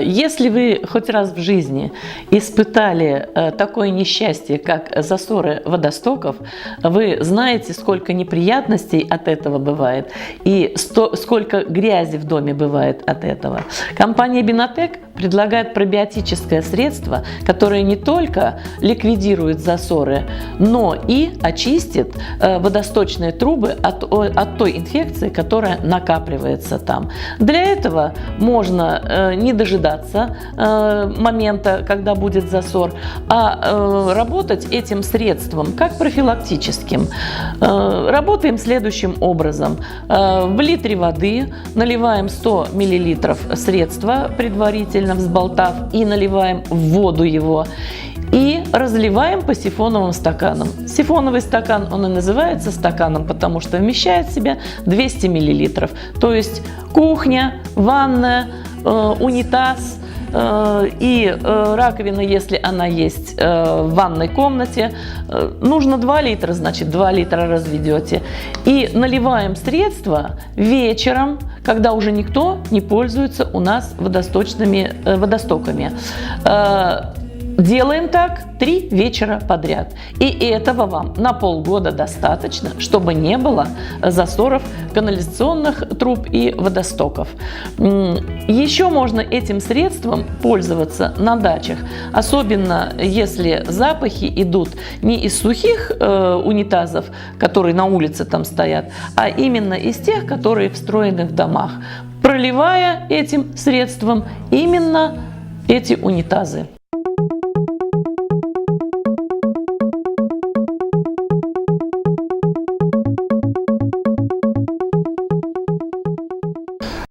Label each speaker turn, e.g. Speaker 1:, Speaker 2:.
Speaker 1: Если вы хоть раз в жизни испытали такое несчастье, как засоры водостоков, вы знаете, сколько неприятностей от этого бывает и сколько грязи в доме бывает от этого. Компания Бинотек предлагает пробиотическое средство, которое не только ликвидирует засоры, но и очистит водосточные трубы от той инфекции, которая накапливается там. Для этого можно не дожидаться момента, когда будет засор, а работать этим средством как профилактическим. Работаем следующим образом. В литре воды наливаем 100 мл средства, предварительно взболтав, и наливаем в воду его. И разливаем по сифоновым стаканам. Сифоновый стакан, он и называется стаканом, потому что вмещает в себя 200 мл. То есть кухня, ванная, унитаз и раковина, если она есть в ванной комнате. Нужно 2 литра, значит 2 литра разведете. И наливаем средства вечером, когда уже никто не пользуется у нас водостоками. Делаем так 3 вечера подряд. И этого вам на полгода достаточно, чтобы не было засоров канализационных труб и водостоков. Еще можно этим средством пользоваться на дачах, особенно если запахи идут не из сухих унитазов, которые на улице там стоят, а именно из тех, которые встроены в домах, проливая этим средством именно эти унитазы.